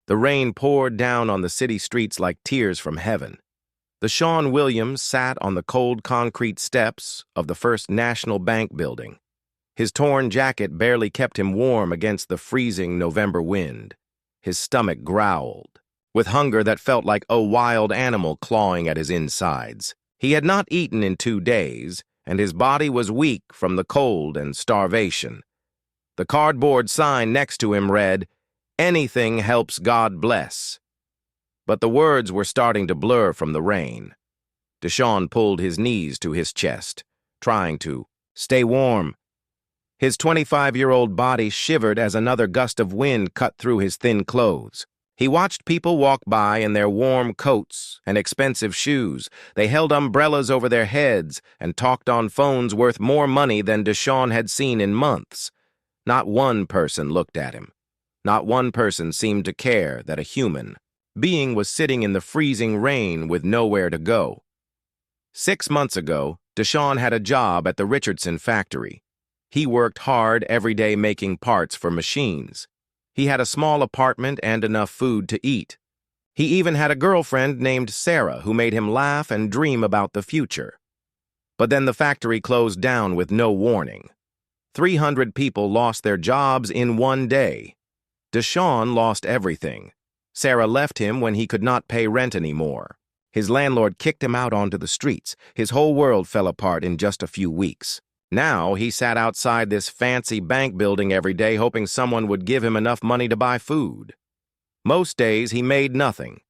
The rain poured down on the city streets like tears from heaven. DeShawn Williams sat on the cold concrete steps of the First National Bank building. His torn jacket barely kept him warm against the freezing November wind. His stomach growled, with hunger that felt like a wild animal clawing at his insides. He had not eaten in 2 days, and his body was weak from the cold and starvation. The cardboard sign next to him read, "Anything helps God bless." But the words were starting to blur from the rain. DeShawn pulled his knees to his chest, trying to stay warm. His 25-year-old body shivered as another gust of wind cut through his thin clothes. He watched people walk by in their warm coats and expensive shoes. They held umbrellas over their heads and talked on phones worth more money than DeShawn had seen in months. Not one person looked at him. Not one person seemed to care that a human being was sitting in the freezing rain with nowhere to go. 6 months ago, DeShawn had a job at the Richardson factory. He worked hard every day making parts for machines. He had a small apartment and enough food to eat. He even had a girlfriend named Sarah who made him laugh and dream about the future. But then the factory closed down with no warning. 300 people lost their jobs in 1 day. DeShawn lost everything. Sarah left him when he could not pay rent anymore. His landlord kicked him out onto the streets. His whole world fell apart in just a few weeks. Now he sat outside this fancy bank building every day hoping someone would give him enough money to buy food. Most days he made nothing.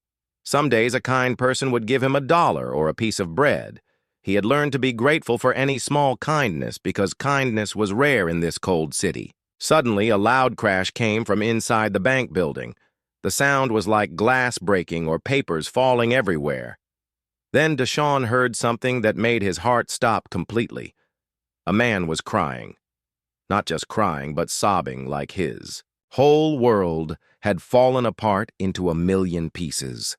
Some days a kind person would give him $1 or a piece of bread. He had learned to be grateful for any small kindness because kindness was rare in this cold city. Suddenly a loud crash came from inside the bank building. The sound was like glass breaking or papers falling everywhere. Then DeShawn heard something that made his heart stop completely. A man was crying. Not just crying, but sobbing like his whole world had fallen apart into a million pieces.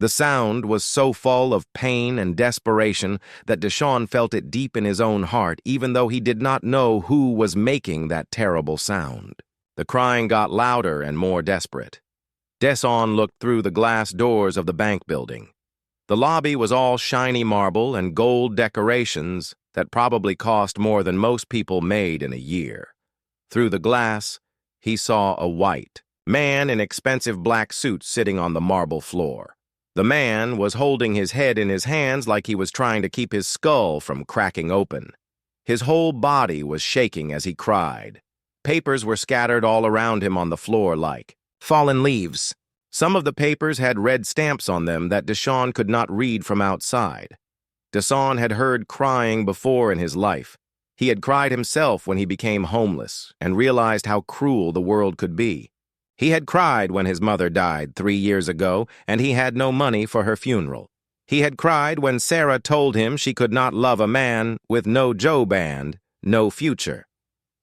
The sound was so full of pain and desperation that DeShawn felt it deep in his own heart, even though he did not know who was making that terrible sound. The crying got louder and more desperate. DeShawn looked through the glass doors of the bank building. The lobby was all shiny marble and gold decorations that probably cost more than most people made in a year. Through the glass, he saw a white man in expensive black suit sitting on the marble floor. The man was holding his head in his hands like he was trying to keep his skull from cracking open. His whole body was shaking as he cried. Papers were scattered all around him on the floor like fallen leaves. Some of the papers had red stamps on them that DeShawn could not read from outside. DeShawn had heard crying before in his life. He had cried himself when he became homeless and realized how cruel the world could be. He had cried when his mother died 3 years ago and he had no money for her funeral. He had cried when Sarah told him she could not love a man with no Joe band, no future.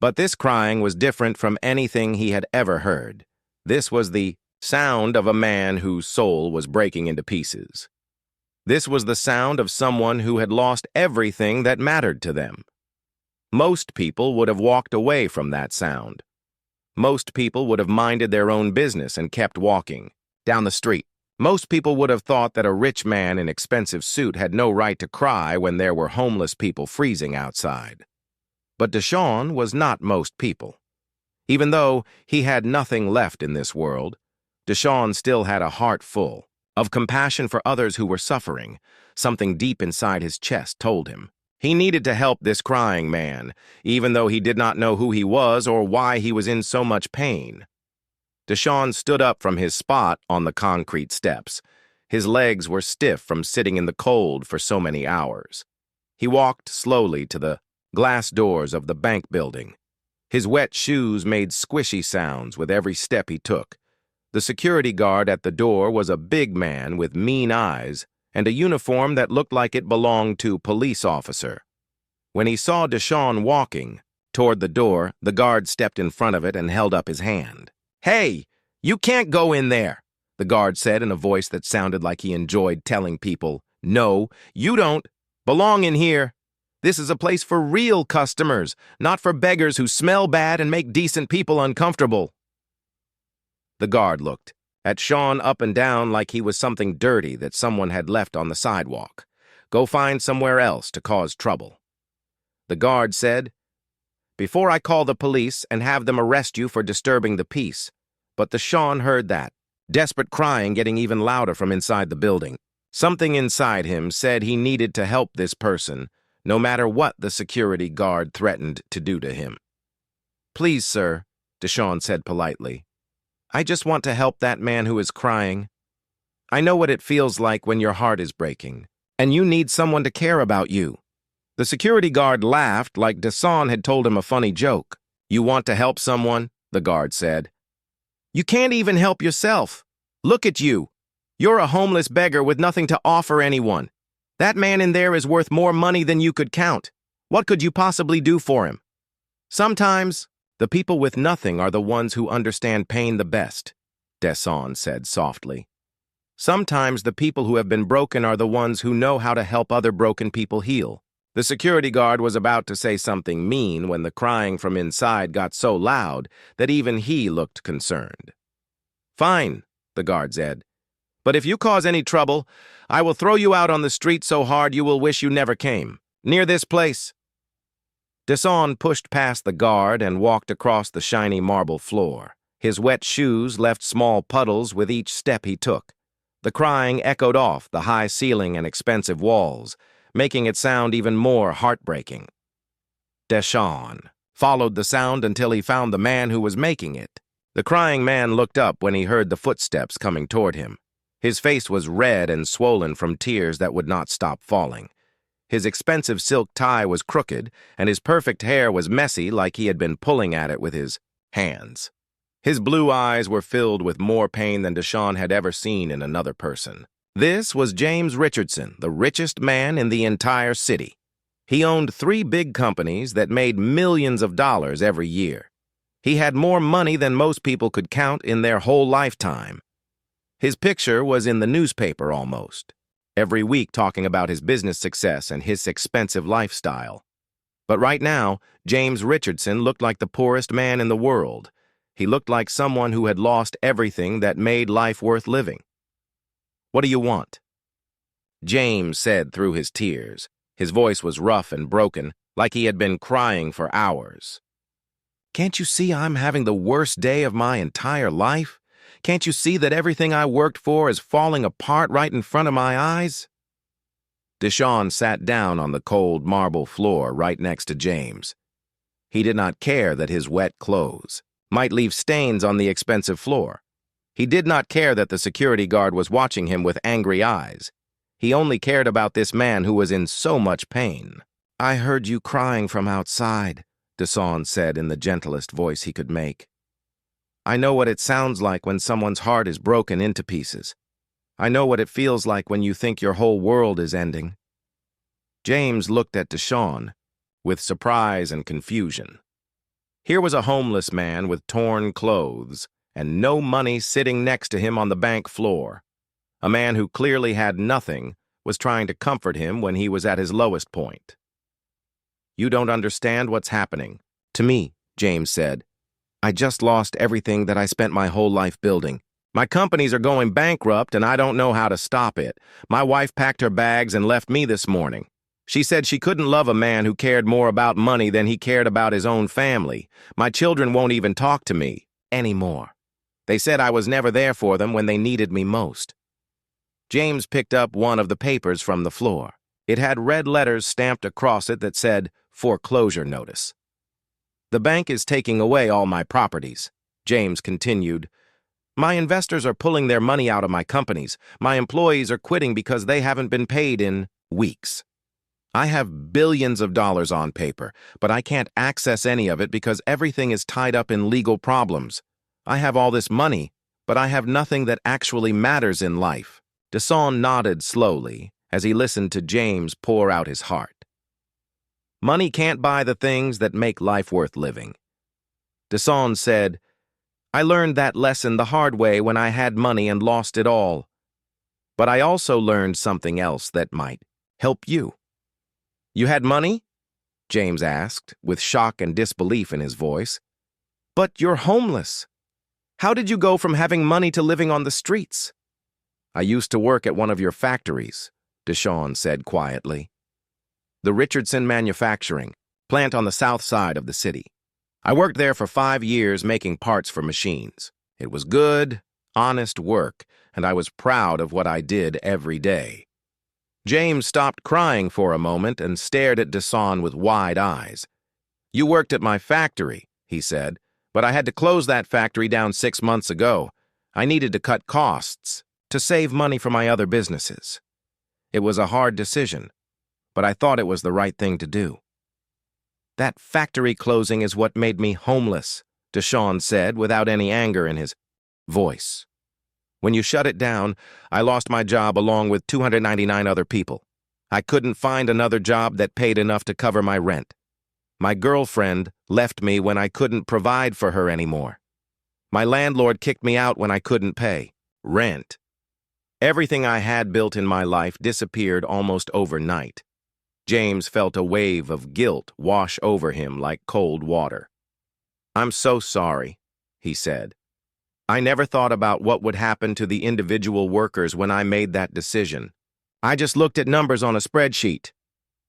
But this crying was different from anything he had ever heard. This was the sound of a man whose soul was breaking into pieces. This was the sound of someone who had lost everything that mattered to them. Most people would have walked away from that sound. Most people would have minded their own business and kept walking down the street. Most people would have thought that a rich man in expensive suit had no right to cry when there were homeless people freezing outside. But DeShawn was not most people. Even though he had nothing left in this world, DeShawn still had a heart full of compassion for others who were suffering. Something deep inside his chest told him he needed to help this crying man, even though he did not know who he was or why he was in so much pain. DeShawn stood up from his spot on the concrete steps. His legs were stiff from sitting in the cold for so many hours. He walked slowly to the glass doors of the bank building. His wet shoes made squishy sounds with every step he took. The security guard at the door was a big man with mean eyes and a uniform that looked like it belonged to a police officer. When he saw DeShawn walking toward the door, the guard stepped in front of it and held up his hand. "Hey, you can't go in there," the guard said in a voice that sounded like he enjoyed telling people, "No, you don't belong in here. This is a place for real customers, not for beggars who smell bad and make decent people uncomfortable." The guard looked at Sean up and down like he was something dirty that someone had left on the sidewalk. Go find somewhere else to cause trouble. The guard said, "Before I call the police and have them arrest you for disturbing the peace." But DeShawn heard that, desperate crying getting even louder from inside the building. Something inside him said he needed to help this person, no matter what the security guard threatened to do to him. "Please, sir," DeShawn said politely. "I just want to help that man who is crying. I know what it feels like when your heart is breaking, and you need someone to care about you." The security guard laughed like DeShawn had told him a funny joke. "You want to help someone?" the guard said. "You can't even help yourself. Look at you. You're a homeless beggar with nothing to offer anyone. That man in there is worth more money than you could count. What could you possibly do for him?" "Sometimes, the people with nothing are the ones who understand pain the best," DeShawn said softly. "Sometimes the people who have been broken are the ones who know how to help other broken people heal." The security guard was about to say something mean when the crying from inside got so loud that even he looked concerned. "Fine," the guard said. "But if you cause any trouble, I will throw you out on the street so hard you will wish you never came. Near this place." DeShawn pushed past the guard and walked across the shiny marble floor. His wet shoes left small puddles with each step he took. The crying echoed off the high ceiling and expensive walls, making it sound even more heartbreaking. DeShawn followed the sound until he found the man who was making it. The crying man looked up when he heard the footsteps coming toward him. His face was red and swollen from tears that would not stop falling. His expensive silk tie was crooked, and his perfect hair was messy like he had been pulling at it with his hands. His blue eyes were filled with more pain than DeShawn had ever seen in another person. This was James Richardson, the richest man in the entire city. He owned 3 big companies that made millions of dollars every year. He had more money than most people could count in their whole lifetime. His picture was in the newspaper almost, every week talking about his business success and his expensive lifestyle. But right now, James Richardson looked like the poorest man in the world. He looked like someone who had lost everything that made life worth living. "What do you want?" James said through his tears. His voice was rough and broken, like he had been crying for hours. "Can't you see I'm having the worst day of my entire life? Can't you see that everything I worked for is falling apart right in front of my eyes?" DeShawn sat down on the cold marble floor right next to James. He did not care that his wet clothes might leave stains on the expensive floor. He did not care that the security guard was watching him with angry eyes. He only cared about this man who was in so much pain. "I heard you crying from outside," DeShawn said in the gentlest voice he could make. "I know what it sounds like when someone's heart is broken into pieces. I know what it feels like when you think your whole world is ending." James looked at DeShawn with surprise and confusion. Here was a homeless man with torn clothes and no money sitting next to him on the bank floor. A man who clearly had nothing was trying to comfort him when he was at his lowest point. "You don't understand what's happening to me," James said. "I just lost everything that I spent my whole life building. My companies are going bankrupt and I don't know how to stop it. My wife packed her bags and left me this morning. She said she couldn't love a man who cared more about money than he cared about his own family. My children won't even talk to me anymore. They said I was never there for them when they needed me most." James picked up one of the papers from the floor. It had red letters stamped across it that said, "Foreclosure Notice." "The bank is taking away all my properties," James continued. "My investors are pulling their money out of my companies. My employees are quitting because they haven't been paid in weeks. I have billions of dollars on paper, but I can't access any of it because everything is tied up in legal problems. I have all this money, but I have nothing that actually matters in life." DeShawn nodded slowly as he listened to James pour out his heart. "Money can't buy the things that make life worth living." DeShawn said, "I learned that lesson the hard way when I had money and lost it all. But I also learned something else that might help you." "You had money?" James asked, with shock and disbelief in his voice. "But you're homeless." How did you go from having money to living on the streets? I used to work at one of your factories, DeShawn said quietly. The Richardson Manufacturing plant on the south side of the city. I worked there for 5 years making parts for machines. It was good, honest work, and I was proud of what I did every day. James stopped crying for a moment and stared at DeShawn with wide eyes. You worked at my factory, he said, but I had to close that factory down 6 months ago. I needed to cut costs, to save money for my other businesses. It was a hard decision, but I thought it was the right thing to do. That factory closing is what made me homeless, DeShawn said without any anger in his voice. When you shut it down, I lost my job along with 299 other people. I couldn't find another job that paid enough to cover my rent. My girlfriend left me when I couldn't provide for her anymore. My landlord kicked me out when I couldn't pay rent. Everything I had built in my life disappeared almost overnight. James felt a wave of guilt wash over him like cold water. I'm so sorry, he said. I never thought about what would happen to the individual workers when I made that decision. I just looked at numbers on a spreadsheet.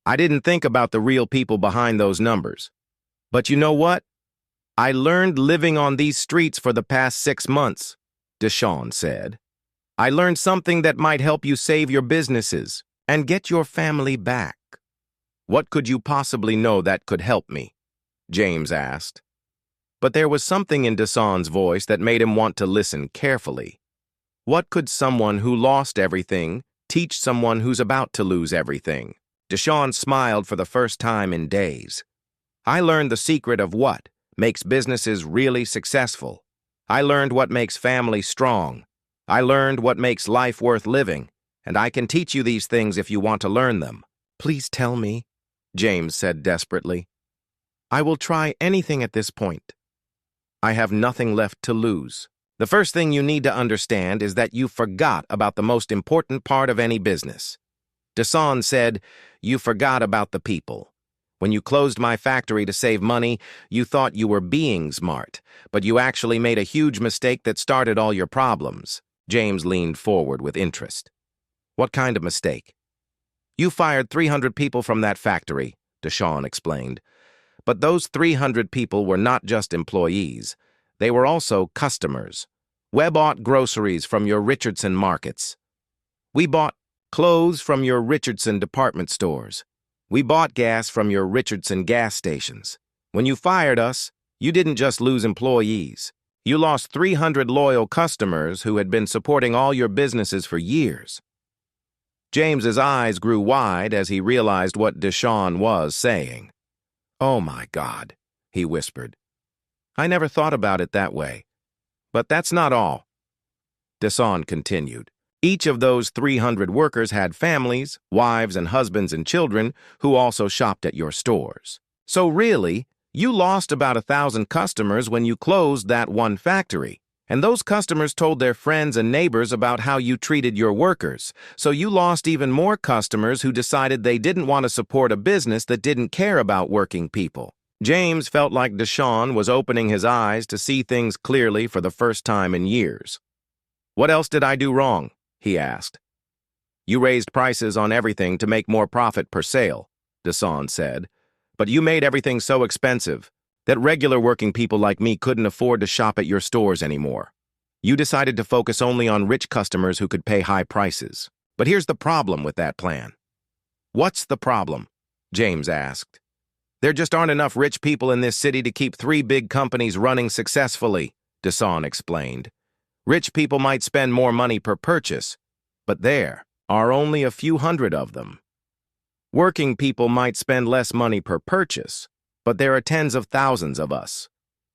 I didn't think about the real people behind those numbers. But you know what? I learned living on these streets for the past 6 months, DeShawn said. I learned something that might help you save your businesses and get your family back. What could you possibly know that could help me? James asked. But there was something in DeShawn's voice that made him want to listen carefully. What could someone who lost everything teach someone who's about to lose everything? DeShawn smiled for the first time in days. I learned the secret of what makes businesses really successful. I learned what makes families strong. I learned what makes life worth living, and I can teach you these things if you want to learn them. Please tell me, James said desperately. I will try anything at this point. I have nothing left to lose. The first thing you need to understand is that you forgot about the most important part of any business. DeShawn said, you forgot about the people. When you closed my factory to save money, you thought you were being smart, but you actually made a huge mistake that started all your problems. James leaned forward with interest. What kind of mistake? You fired 300 people from that factory, DeShawn explained. But those 300 people were not just employees. They were also customers. We bought groceries from your Richardson markets. We bought clothes from your Richardson department stores. We bought gas from your Richardson gas stations. When you fired us, you didn't just lose employees. You lost 300 loyal customers who had been supporting all your businesses for years. James's eyes grew wide as he realized what DeShawn was saying. Oh my God, he whispered. I never thought about it that way. But that's not all. DeShawn continued. Each of those 300 workers had families, wives and husbands and children who also shopped at your stores. So really, you lost about 1,000 customers when you closed that one factory. And those customers told their friends and neighbors about how you treated your workers. So you lost even more customers who decided they didn't want to support a business that didn't care about working people. James felt like DeShawn was opening his eyes to see things clearly for the first time in years. What else did I do wrong? He asked. You raised prices on everything to make more profit per sale, DeShawn said. But you made everything so expensive that regular working people like me couldn't afford to shop at your stores anymore. You decided to focus only on rich customers who could pay high prices. But here's the problem with that plan. What's the problem? James asked. There just aren't enough rich people in this city to keep 3 big companies running successfully, DeShawn explained. Rich people might spend more money per purchase, but there are only a few hundred of them. Working people might spend less money per purchase, but there are tens of thousands of us.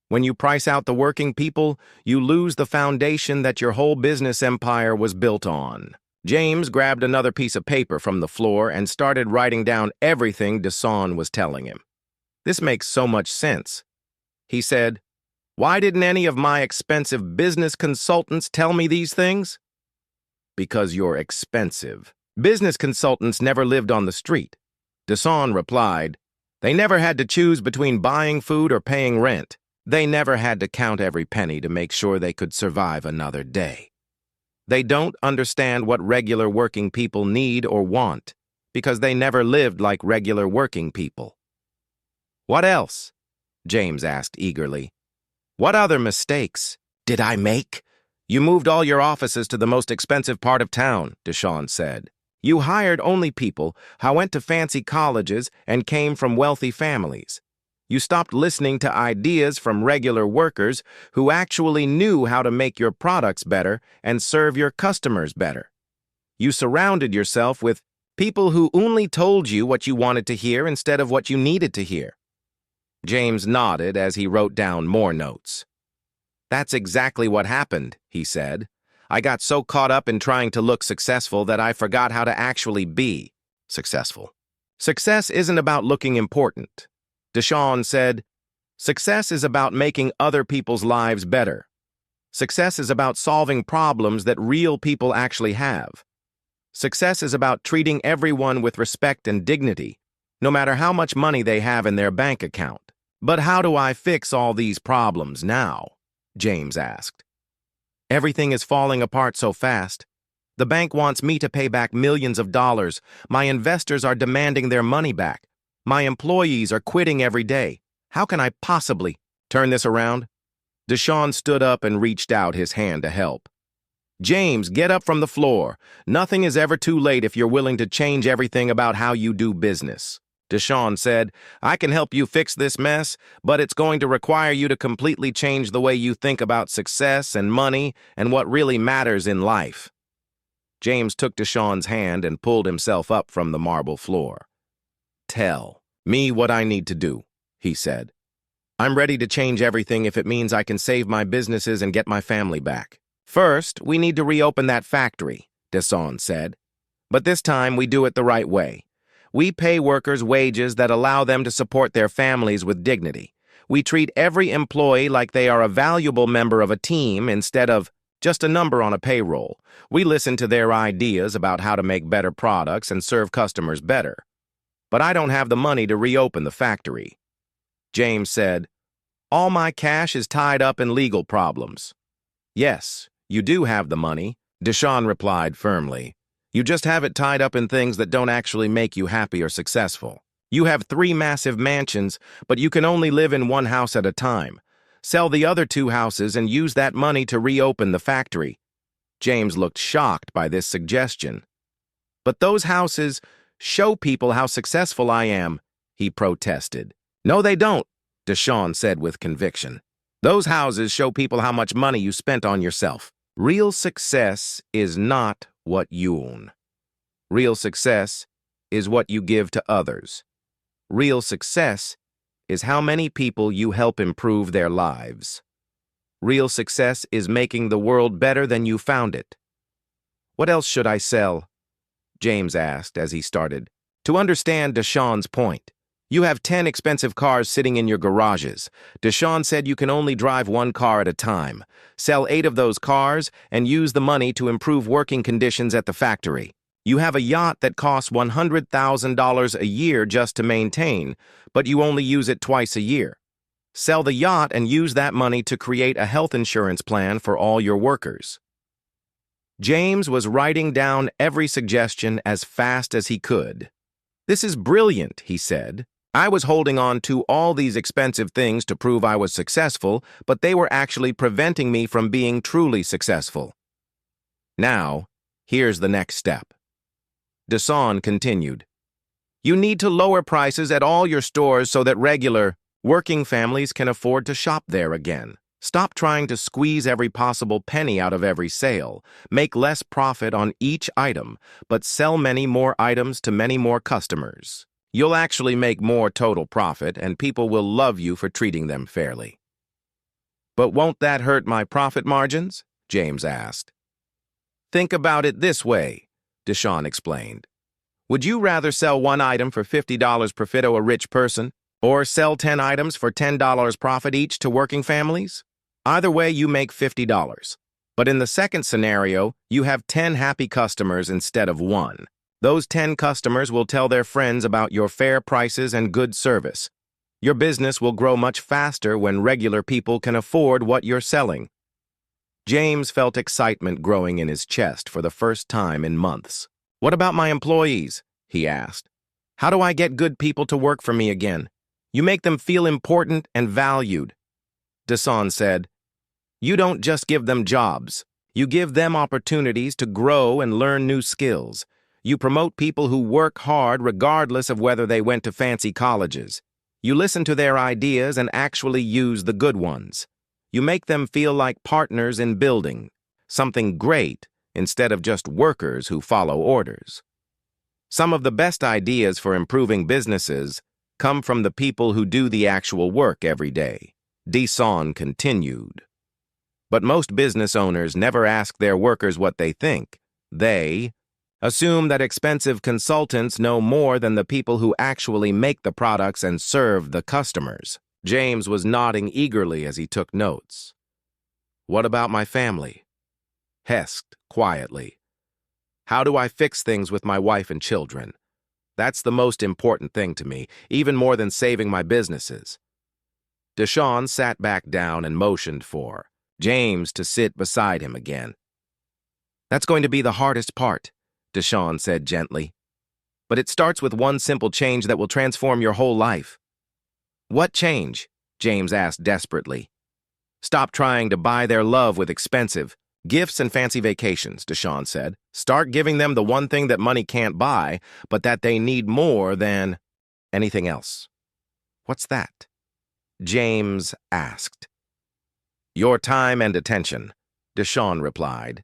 When you price out the working people, you lose the foundation that your whole business empire was built on. James grabbed another piece of paper from the floor and started writing down everything DeShawn was telling him. This makes so much sense. He said, why didn't any of my expensive business consultants tell me these things? Because you're expensive. Business consultants never lived on the street. DeShawn replied, they never had to choose between buying food or paying rent. They never had to count every penny to make sure they could survive another day. They don't understand what regular working people need or want because they never lived like regular working people. What else? James asked eagerly. What other mistakes did I make? You moved all your offices to the most expensive part of town, DeShawn said. You hired only people who went to fancy colleges and came from wealthy families. You stopped listening to ideas from regular workers who actually knew how to make your products better and serve your customers better. You surrounded yourself with people who only told you what you wanted to hear instead of what you needed to hear. James nodded as he wrote down more notes. That's exactly what happened, he said. I got so caught up in trying to look successful that I forgot how to actually be successful. Success isn't about looking important. DeShawn said, success is about making other people's lives better. Success is about solving problems that real people actually have. Success is about treating everyone with respect and dignity, no matter how much money they have in their bank account. But how do I fix all these problems now? James asked. Everything is falling apart so fast. The bank wants me to pay back millions of dollars. My investors are demanding their money back. My employees are quitting every day. How can I possibly turn this around? DeShawn stood up and reached out his hand to help. James, get up from the floor. Nothing is ever too late if you're willing to change everything about how you do business. DeShawn said, I can help you fix this mess, but it's going to require you to completely change the way you think about success and money and what really matters in life. James took DeShawn's hand and pulled himself up from the marble floor. Tell me what I need to do, he said. I'm ready to change everything if it means I can save my businesses and get my family back. First, we need to reopen that factory, DeShawn said. But this time we do it the right way. We pay workers wages that allow them to support their families with dignity. We treat every employee like they are a valuable member of a team instead of just a number on a payroll. We listen to their ideas about how to make better products and serve customers better. But I don't have the money to reopen the factory. James said, all my cash is tied up in legal problems. Yes, you do have the money, DeShawn replied firmly. You just have it tied up in things that don't actually make you happy or successful. You have 3 massive mansions, but you can only live in one house at a time. Sell the other 2 houses and use that money to reopen the factory. James looked shocked by this suggestion. But those houses show people how successful I am, he protested. No, they don't, DeShawn said with conviction. Those houses show people how much money you spent on yourself. Real success is not what you own. Real success is what you give to others. Real success is how many people you help improve their lives. Real success is making the world better than you found it. What else should I sell? James asked as he started. To understand DeShawn's point, you have 10 expensive cars sitting in your garages. DeShawn said you can only drive 1 car at a time. Sell 8 of those cars and use the money to improve working conditions at the factory. You have a yacht that costs $100,000 a year just to maintain, but you only use it twice a year. Sell the yacht and use that money to create a health insurance plan for all your workers. James was writing down every suggestion as fast as he could. This is brilliant, he said. I was holding on to all these expensive things to prove I was successful, but they were actually preventing me from being truly successful. Now, here's the next step. DeShawn continued. You need to lower prices at all your stores so that regular, working families can afford to shop there again. Stop trying to squeeze every possible penny out of every sale. Make less profit on each item, but sell many more items to many more customers. You'll actually make more total profit, and people will love you for treating them fairly. But won't that hurt my profit margins? James asked. Think about it this way, DeShawn explained. Would you rather sell 1 item for $50 profit to a rich person, or sell 10 items for $10 profit each to working families? Either way, you make $50. But in the second scenario, you have 10 happy customers instead of 1. Those 10 customers will tell their friends about your fair prices and good service. Your business will grow much faster when regular people can afford what you're selling. James felt excitement growing in his chest for the first time in months. What about my employees? He asked. How do I get good people to work for me again? You make them feel important and valued. DeShawn said, You don't just give them jobs. You give them opportunities to grow and learn new skills. You promote people who work hard regardless of whether they went to fancy colleges. You listen to their ideas and actually use the good ones. You make them feel like partners in building something great instead of just workers who follow orders. Some of the best ideas for improving businesses come from the people who do the actual work every day, DeShawn continued. But most business owners never ask their workers what they think. They assume that expensive consultants know more than the people who actually make the products and serve the customers. James was nodding eagerly as he took notes. What about my family? Hesked quietly. How do I fix things with my wife and children? That's the most important thing to me, even more than saving my businesses. DeShawn sat back down and motioned for James to sit beside him again. That's going to be the hardest part, DeShawn said gently. But it starts with one simple change that will transform your whole life. What change? James asked desperately. Stop trying to buy their love with expensive gifts and fancy vacations, DeShawn said. Start giving them the one thing that money can't buy, but that they need more than anything else. What's that? James asked. Your time and attention, DeShawn replied.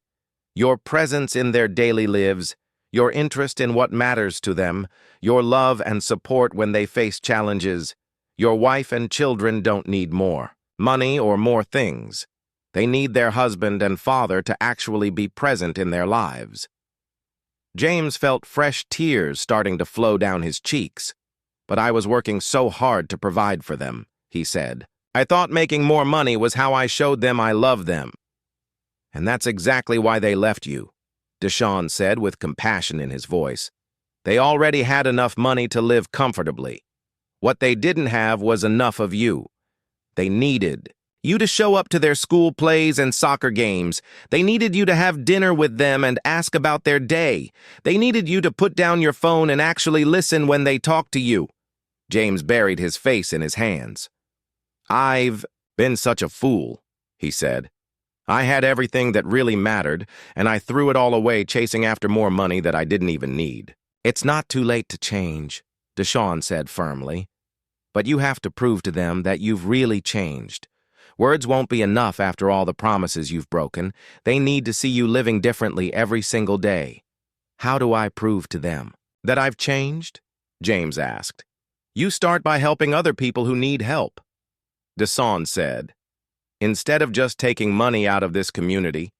Your presence in their daily lives, your interest in what matters to them, your love and support when they face challenges. Your wife and children don't need more money or more things. They need their husband and father to actually be present in their lives. James felt fresh tears starting to flow down his cheeks. But I was working so hard to provide for them, he said. I thought making more money was how I showed them I love them. And that's exactly why they left you, DeShawn said with compassion in his voice. They already had enough money to live comfortably. What they didn't have was enough of you. They needed you to show up to their school plays and soccer games. They needed you to have dinner with them and ask about their day. They needed you to put down your phone and actually listen when they talk to you. James buried his face in his hands. I've been such a fool, he said. I had everything that really mattered, and I threw it all away chasing after more money that I didn't even need. It's not too late to change, DeShawn said firmly. But you have to prove to them that you've really changed. Words won't be enough after all the promises you've broken. They need to see you living differently every single day. How do I prove to them that I've changed? James asked. You start by helping other people who need help, DeShawn said. Instead of just taking money out of this community,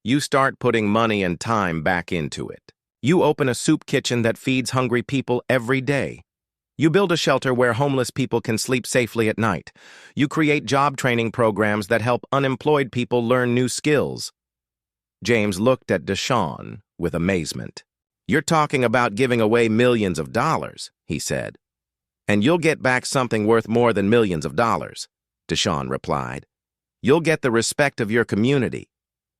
you start putting money and time back into it. You open a soup kitchen that feeds hungry people every day. You build a shelter where homeless people can sleep safely at night. You create job training programs that help unemployed people learn new skills. James looked at DeShawn with amazement. You're talking about giving away millions of dollars, he said. And you'll get back something worth more than millions of dollars, DeShawn replied. You'll get the respect of your community.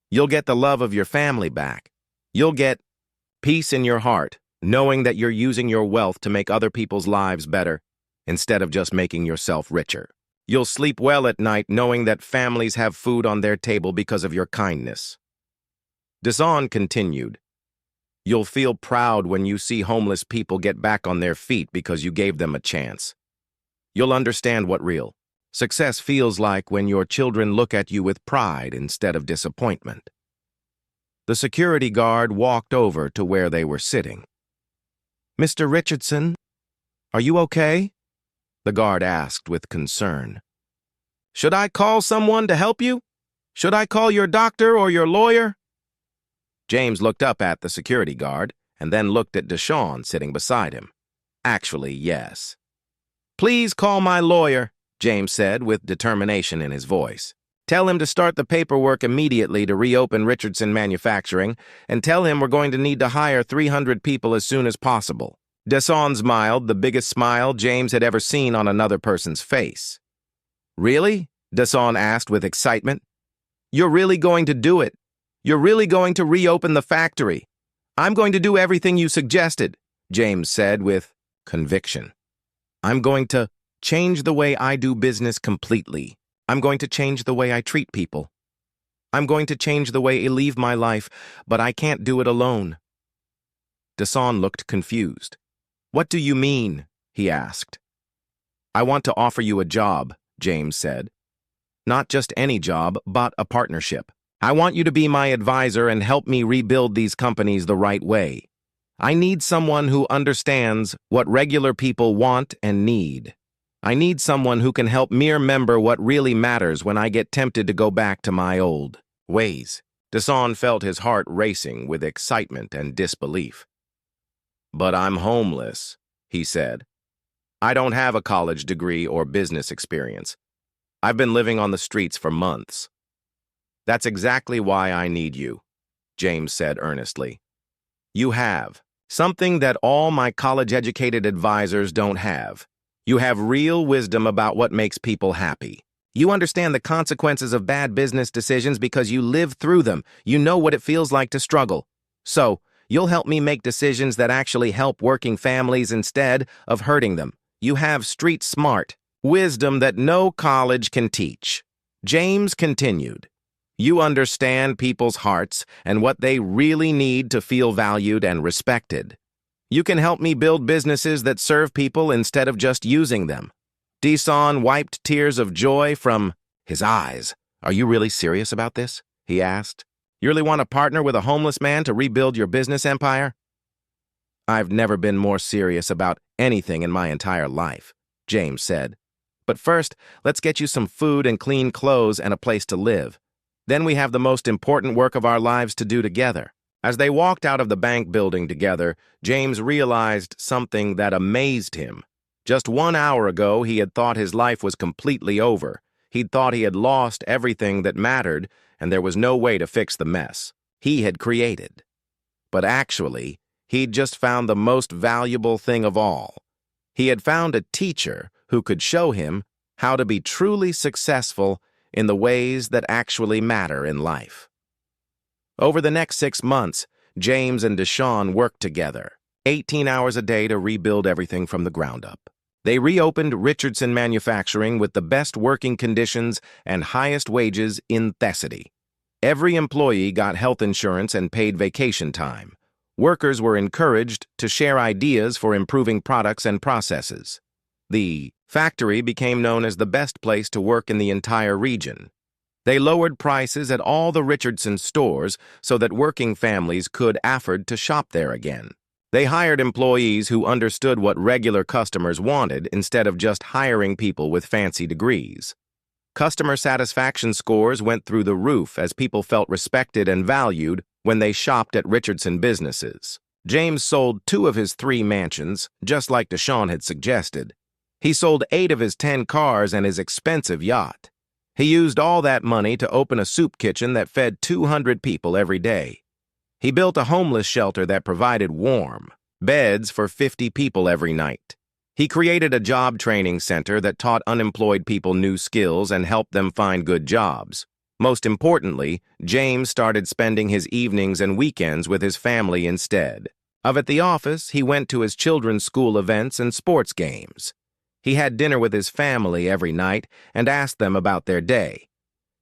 You'll get the love of your family back. You'll get peace in your heart, knowing that you're using your wealth to make other people's lives better instead of just making yourself richer. You'll sleep well at night knowing that families have food on their table because of your kindness. DeShawn continued. You'll feel proud when you see homeless people get back on their feet because you gave them a chance. You'll understand what real success feels like when your children look at you with pride instead of disappointment. The security guard walked over to where they were sitting. Mr. Richardson, are you okay? The guard asked with concern. Should I call someone to help you? Should I call your doctor or your lawyer? James looked up at the security guard and then looked at DeShawn sitting beside him. Actually, yes. Please call my lawyer, James said with determination in his voice. Tell him to start the paperwork immediately to reopen Richardson Manufacturing, and tell him we're going to need to hire 300 people as soon as possible. DeShawn smiled, the biggest smile James had ever seen on another person's face. "Really?" DeShawn asked with excitement. "You're really going to do it? You're really going to reopen the factory?" "I'm going to do everything you suggested," James said with conviction. "I'm going to change the way I do business completely. I'm going to change the way I treat people. I'm going to change the way I live my life, but I can't do it alone." DeShawn looked confused. "What do you mean?" he asked. "I want to offer you a job," James said. "Not just any job, but a partnership. I want you to be my advisor and help me rebuild these companies the right way. I need someone who understands what regular people want and need. I need someone who can help me remember what really matters when I get tempted to go back to my old ways." DeShawn felt his heart racing with excitement and disbelief. "But I'm homeless," he said. "I don't have a college degree or business experience. I've been living on the streets for months." "That's exactly why I need you," James said earnestly. "You have something that all my college-educated advisors don't have. You have real wisdom about what makes people happy. You understand the consequences of bad business decisions because you live through them. You know what it feels like to struggle. So, you'll help me make decisions that actually help working families instead of hurting them. You have street smart, wisdom that no college can teach." James continued. "You understand people's hearts and what they really need to feel valued and respected. You can help me build businesses that serve people instead of just using them." DeShawn wiped tears of joy from his eyes. "Are you really serious about this?" he asked. "You really want to partner with a homeless man to rebuild your business empire?" "I've never been more serious about anything in my entire life," James said. "But first, let's get you some food and clean clothes and a place to live. Then we have the most important work of our lives to do together." As they walked out of the bank building together, James realized something that amazed him. Just 1 hour ago, he had thought his life was completely over. He'd thought he had lost everything that mattered, and there was no way to fix the mess he had created. But actually, he'd just found the most valuable thing of all. He had found a teacher who could show him how to be truly successful in the ways that actually matter in life. Over the next 6 months, James and DeShawn worked together, 18 hours a day to rebuild everything from the ground up. They reopened Richardson Manufacturing with the best working conditions and highest wages in the city. Every employee got health insurance and paid vacation time. Workers were encouraged to share ideas for improving products and processes. The factory became known as the best place to work in the entire region. They lowered prices at all the Richardson stores so that working families could afford to shop there again. They hired employees who understood what regular customers wanted instead of just hiring people with fancy degrees. Customer satisfaction scores went through the roof as people felt respected and valued when they shopped at Richardson businesses. James sold 2 of his 3 mansions, just like DeShawn had suggested. He sold 8 of his 10 cars and his expensive yacht. He used all that money to open a soup kitchen that fed 200 people every day. He built a homeless shelter that provided warm beds for 50 people every night. He created a job training center that taught unemployed people new skills and helped them find good jobs. Most importantly, James started spending his evenings and weekends with his family instead. At the office, he went to his children's school events and sports games. He had dinner with his family every night and asked them about their day.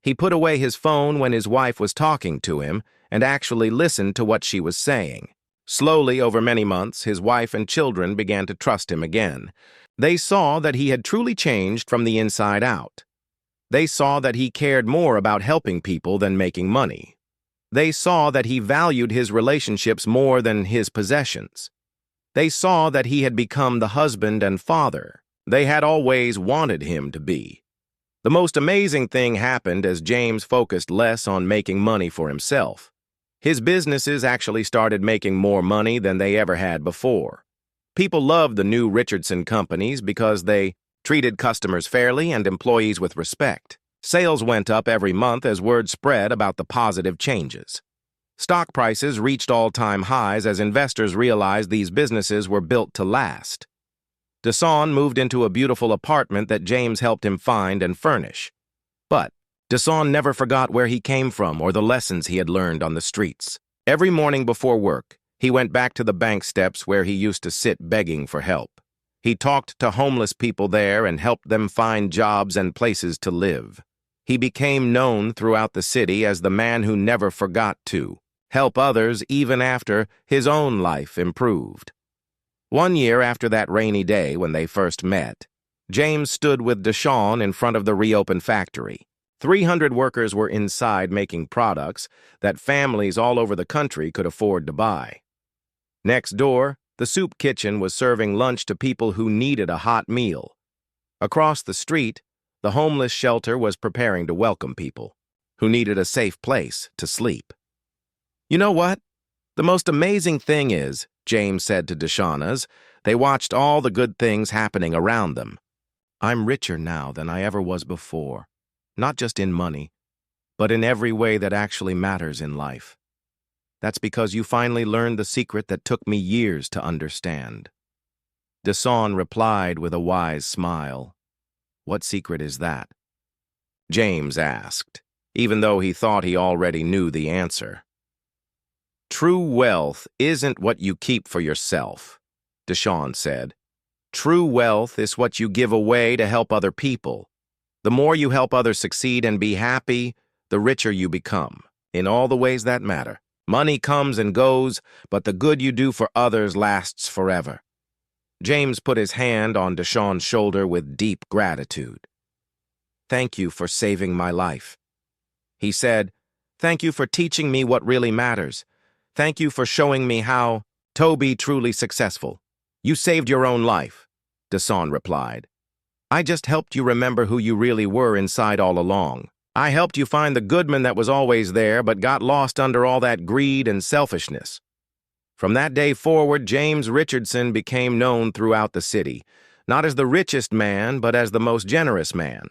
He put away his phone when his wife was talking to him and actually listened to what she was saying. Slowly, over many months, his wife and children began to trust him again. They saw that he had truly changed from the inside out. They saw that he cared more about helping people than making money. They saw that he valued his relationships more than his possessions. They saw that he had become the husband and father they had always wanted him to be. The most amazing thing happened as James focused less on making money for himself. His businesses actually started making more money than they ever had before. People loved the new Richardson companies because they treated customers fairly and employees with respect. Sales went up every month as word spread about the positive changes. Stock prices reached all-time highs as investors realized these businesses were built to last. DeShawn moved into a beautiful apartment that James helped him find and furnish. But DeShawn never forgot where he came from or the lessons he had learned on the streets. Every morning before work, he went back to the bank steps where he used to sit begging for help. He talked to homeless people there and helped them find jobs and places to live. He became known throughout the city as the man who never forgot to help others even after his own life improved. One year after that rainy day when they first met, James stood with DeShawn in front of the reopened factory. 300 workers were inside making products that families all over the country could afford to buy. Next door, the soup kitchen was serving lunch to people who needed a hot meal. Across the street, the homeless shelter was preparing to welcome people who needed a safe place to sleep. "You know what? The most amazing thing is," James said to DeShawn as they watched all the good things happening around them. "I'm richer now than I ever was before, not just in money, but in every way that actually matters in life. That's because you finally learned the secret that took me years to understand." DeShawn replied with a wise smile. "What secret is that?" James asked, even though he thought he already knew the answer. "True wealth isn't what you keep for yourself," DeShawn said. "True wealth is what you give away to help other people. The more you help others succeed and be happy, the richer you become, in all the ways that matter. Money comes and goes, but the good you do for others lasts forever." James put his hand on DeShawn's shoulder with deep gratitude. "Thank you for saving my life," he said. "Thank you for teaching me what really matters. Thank you for showing me how to be truly successful." "You saved your own life," DeShawn replied. "I just helped you remember who you really were inside all along. I helped you find the Goodman that was always there but got lost under all that greed and selfishness." From that day forward, James Richardson became known throughout the city, not as the richest man, but as the most generous man.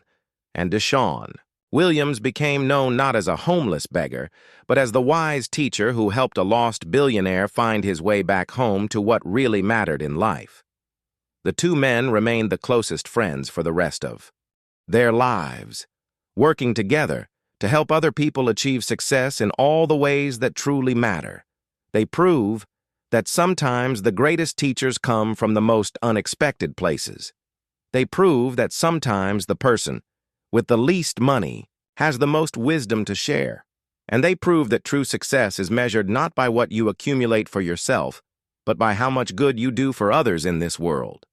And DeShawn Williams became known not as a homeless beggar, but as the wise teacher who helped a lost billionaire find his way back home to what really mattered in life. The two men remained the closest friends for the rest of their lives, working together to help other people achieve success in all the ways that truly matter. They prove that sometimes the greatest teachers come from the most unexpected places. They prove that sometimes the person with the least money has the most wisdom to share. And they prove that true success is measured not by what you accumulate for yourself, but by how much good you do for others in this world.